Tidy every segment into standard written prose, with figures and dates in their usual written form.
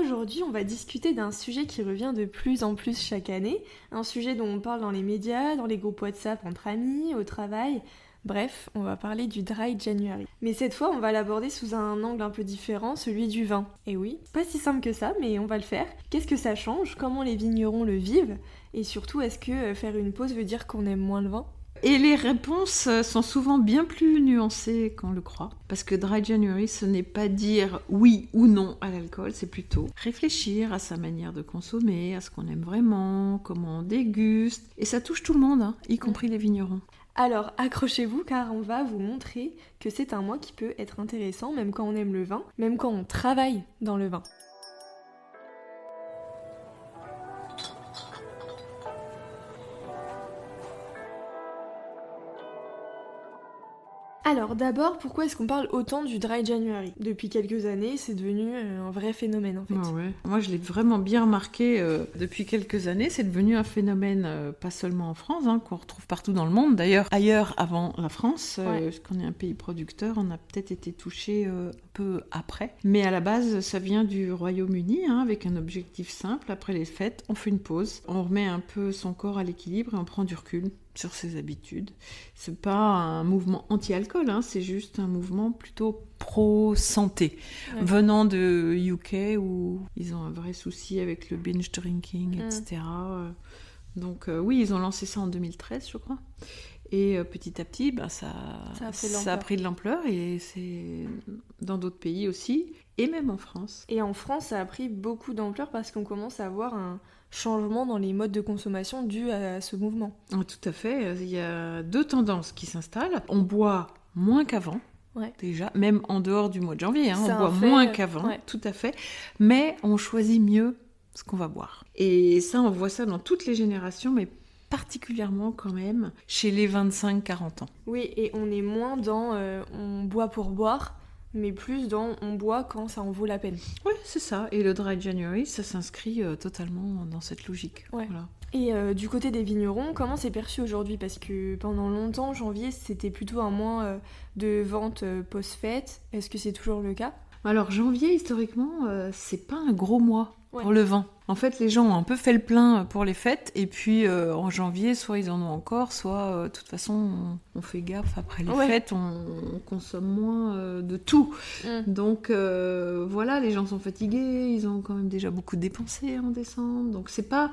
aujourd'hui, on va discuter d'un sujet qui revient de plus en plus chaque année, un sujet dont on parle dans les médias, dans les groupes WhatsApp entre amis, au travail. Bref, on va parler du Dry January. Mais cette fois, on va l'aborder sous un angle un peu différent, celui du vin. Et oui, pas si simple que ça, mais on va le faire. Qu'est-ce que ça change? Comment les vignerons le vivent? Et surtout, est-ce que faire une pause veut dire qu'on aime moins le vin? Et les réponses sont souvent bien plus nuancées qu'on le croit. Parce que Dry January, ce n'est pas dire oui ou non à l'alcool, c'est plutôt réfléchir à sa manière de consommer, à ce qu'on aime vraiment, comment on déguste. Et ça touche tout le monde, y compris les vignerons. Alors accrochez-vous car on va vous montrer que c'est un mois qui peut être intéressant même quand on aime le vin, même quand on travaille dans le vin. Alors d'abord, pourquoi est-ce qu'on parle autant du Dry January? Depuis quelques années, c'est devenu un vrai phénomène en fait. Ah ouais. Moi, je l'ai vraiment bien remarqué depuis quelques années. C'est devenu un phénomène pas seulement en France, qu'on retrouve partout dans le monde. D'ailleurs, ailleurs avant la France, parce qu'on est un pays producteur, on a peut-être été touché un peu après. Mais à la base, ça vient du Royaume-Uni, avec un objectif simple. Après les fêtes, on fait une pause, on remet un peu son corps à l'équilibre et on prend du recul sur ses habitudes. C'est pas un mouvement anti-alcool, c'est juste un mouvement plutôt pro-santé. Ouais. Venant de UK où ils ont un vrai souci avec le binge drinking, etc. Donc oui, ils ont lancé ça en 2013, je crois. Et petit à petit, ça a pris de l'ampleur et c'est dans d'autres pays aussi, et même en France. Et en France, ça a pris beaucoup d'ampleur parce qu'on commence à avoir un changement dans les modes de consommation dû à ce mouvement. Tout à fait. Il y a deux tendances qui s'installent. On boit moins qu'avant. Déjà, même en dehors du mois de janvier, on boit moins qu'avant, tout à fait. Mais on choisit mieux ce qu'on va boire. Et ça, on voit ça dans toutes les générations, mais particulièrement quand même chez les 25-40 ans. Oui, et on est moins dans on boit pour boire, mais plus dans on boit quand ça en vaut la peine. Oui, c'est ça. Et le Dry January, ça s'inscrit totalement dans cette logique. Ouais. Voilà. Et du côté des vignerons, comment c'est perçu aujourd'hui? Parce que pendant longtemps, janvier, c'était plutôt un mois de vente post-fête. Est-ce que c'est toujours le cas? Alors janvier, historiquement, c'est pas un gros mois pour le vin. En fait, les gens ont un peu fait le plein pour les fêtes, et puis en janvier, soit ils en ont encore, soit de toute façon, on fait gaffe après les fêtes, on consomme moins de tout. Donc voilà, les gens sont fatigués, ils ont quand même déjà beaucoup dépensé en décembre, donc c'est pas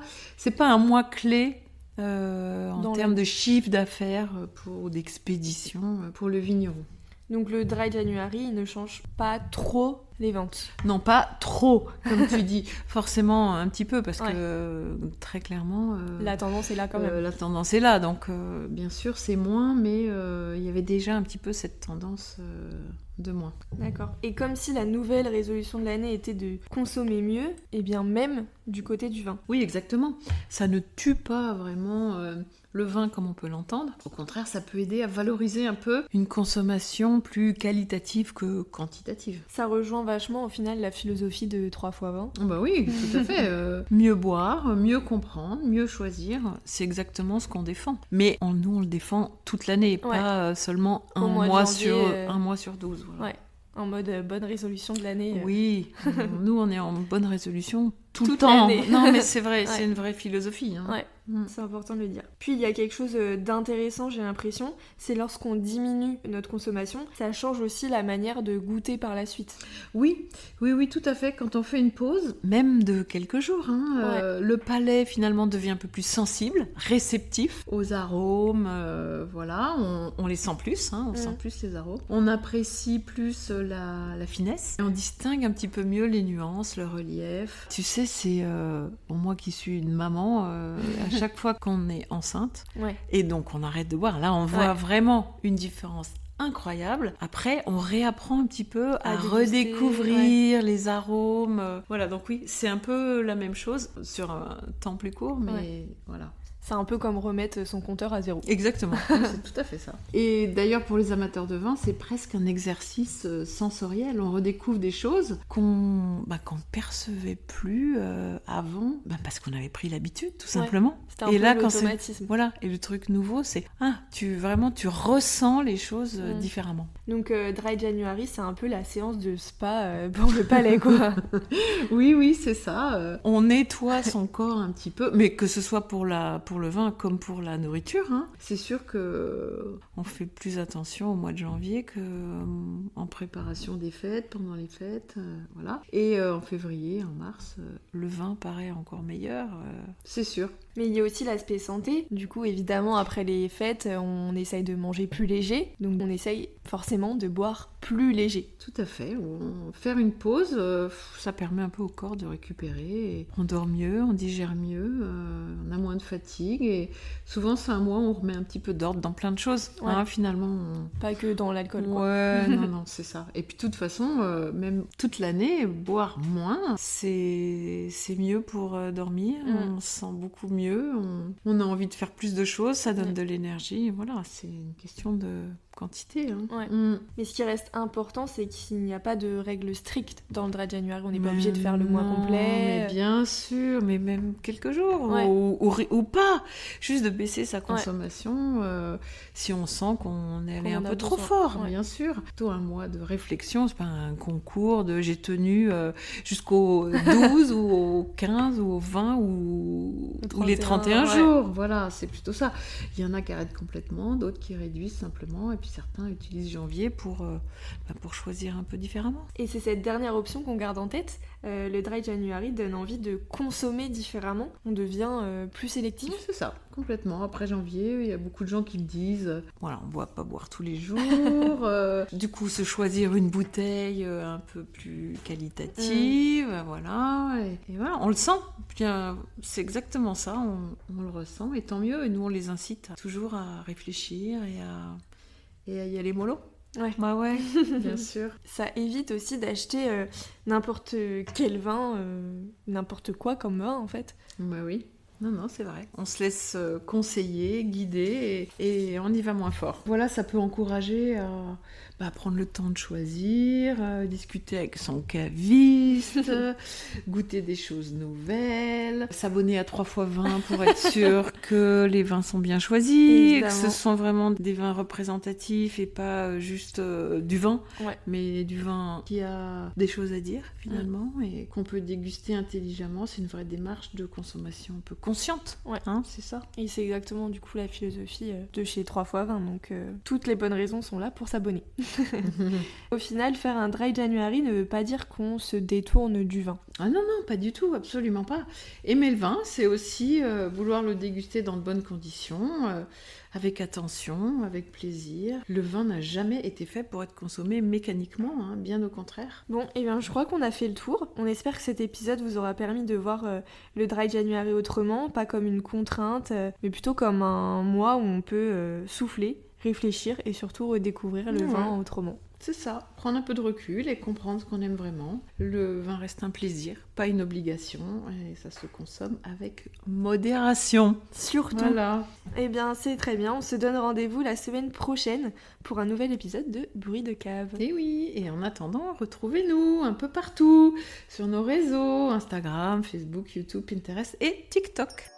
un mois clé en termes de chiffre d'affaires ou d'expédition pour le vigneron. Donc le Dry January, il ne change pas trop les ventes. Non, pas trop, comme tu dis. Forcément, un petit peu, parce que très clairement... la tendance est là quand même. La tendance est là, donc bien sûr, c'est moins, mais il y avait déjà un petit peu cette tendance de moins. D'accord. Et comme si la nouvelle résolution de l'année était de consommer mieux, et bien même du côté du vin. Oui, exactement. Ça ne tue pas vraiment... le vin comme on peut l'entendre. Au contraire, ça peut aider à valoriser un peu une consommation plus qualitative que quantitative. Ça rejoint vachement au final la philosophie de 3 x 20. Bah oui, tout à fait. Mieux boire, mieux comprendre, mieux choisir, c'est exactement ce qu'on défend. Mais nous, on le défend toute l'année, pas seulement un mois sur 12. Voilà. Ouais. En mode bonne résolution de l'année. Oui, nous on est en bonne résolution tout le temps. Non mais c'est vrai, c'est une vraie philosophie. Ouais, c'est important de le dire. Puis il y a quelque chose d'intéressant, j'ai l'impression, c'est lorsqu'on diminue notre consommation, ça change aussi la manière de goûter par la suite. Oui, tout à fait. Quand on fait une pause, même de quelques jours, le palais finalement devient un peu plus sensible, réceptif aux arômes. Voilà, on les sent plus, on sent plus les arômes. On apprécie plus la finesse. Et on distingue un petit peu mieux les nuances, le relief. Tu sais, c'est moi qui suis une maman, à chaque fois qu'on est enceinte, et donc on arrête de boire. Là, on voit vraiment une différence incroyable. Après, on réapprend un petit peu à redécouvrir les arômes. Voilà, donc oui, c'est un peu la même chose sur un temps plus court, mais voilà. C'est un peu comme remettre son compteur à zéro. Exactement, oui, c'est tout à fait ça. Et d'ailleurs, pour les amateurs de vin, c'est presque un exercice sensoriel. On redécouvre des choses qu'on percevait plus avant, parce qu'on avait pris l'habitude, tout simplement. C'était un peu l'automatisme. Voilà, et le truc nouveau, c'est tu ressens les choses différemment. Donc Dry January, c'est un peu la séance de spa pour le palais, quoi. Oui, c'est ça. On nettoie son corps un petit peu, mais que ce soit pour le vin comme pour la nourriture. C'est sûr que on fait plus attention au mois de janvier qu'en préparation des fêtes, pendant les fêtes, voilà. Et en février, en mars, le vin paraît encore meilleur, c'est sûr. Mais il y a aussi l'aspect santé. Du coup, évidemment, après les fêtes, on essaye de manger plus léger. Donc, on essaye forcément de boire plus léger. Tout à fait. Faire une pause, ça permet un peu au corps de récupérer. Et on dort mieux, on digère mieux, on a moins de fatigue. Et souvent, c'est un mois où on remet un petit peu d'ordre dans plein de choses. Finalement. Pas que dans l'alcool, quoi. Ouais, non, c'est ça. Et puis, de toute façon, même toute l'année, boire moins, c'est mieux pour dormir. On se sent beaucoup mieux. On a envie de faire plus de choses, ça donne de l'énergie. Voilà, c'est une question de quantité. Mais ce qui reste important, c'est qu'il n'y a pas de règles strictes dans le Dry January. On n'est pas obligé de faire le mois complet. Mais bien sûr, mais même quelques jours ou pas. Juste de baisser sa consommation si on sent qu'on est allé un peu trop fort, bien sûr. Plutôt un mois de réflexion, c'est pas un concours de j'ai tenu jusqu'au 12 ou au 15 ou au 20 ou les 31 jours. Voilà, c'est plutôt ça. Il y en a qui arrêtent complètement, d'autres qui réduisent simplement, et puis certains utilisent janvier pour choisir un peu différemment. Et c'est cette dernière option qu'on garde en tête. Le Dry January donne envie de consommer différemment. On devient plus sélectif. Oui, c'est ça, complètement. Après janvier, il y a beaucoup de gens qui me disent voilà, on ne doit pas boire tous les jours. Du coup, se choisir une bouteille un peu plus qualitative. Voilà. Et voilà, on le sent. Bien, c'est exactement ça, on le ressent. Et tant mieux. Et nous, on les incite toujours à réfléchir et à y aller mollo. Ouais, bien sûr. Ça évite aussi d'acheter n'importe quel vin, n'importe quoi comme vin en fait. Oui. Non, c'est vrai. On se laisse conseiller, guider et on y va moins fort. Voilà, ça peut encourager à prendre le temps de choisir, discuter avec son caviste, goûter des choses nouvelles, s'abonner à 3 fois vin pour être sûr que les vins sont bien choisis, que ce sont vraiment des vins représentatifs et pas juste du vin, mais du vin qui a des choses à dire finalement et qu'on peut déguster intelligemment. C'est une vraie démarche de consommation un peu consciente, c'est ça. Et c'est exactement du coup la philosophie de chez 3 fois 20, donc toutes les bonnes raisons sont là pour s'abonner. Au final, faire un Dry January ne veut pas dire qu'on se détourne du vin. Ah non, pas du tout, absolument pas. Aimer le vin, c'est aussi vouloir le déguster dans de bonnes conditions, avec attention, avec plaisir. Le vin n'a jamais été fait pour être consommé mécaniquement, bien au contraire. Bon, je crois qu'on a fait le tour. On espère que cet épisode vous aura permis de voir le Dry January autrement, pas comme une contrainte, mais plutôt comme un mois où on peut souffler, réfléchir et surtout redécouvrir le vin autrement. C'est ça, prendre un peu de recul et comprendre ce qu'on aime vraiment. Le vin reste un plaisir, pas une obligation, et ça se consomme avec modération. Surtout. Voilà. C'est très bien, on se donne rendez-vous la semaine prochaine pour un nouvel épisode de Bruit de cave. Et oui, et en attendant, retrouvez-nous un peu partout, sur nos réseaux, Instagram, Facebook, YouTube, Pinterest et TikTok.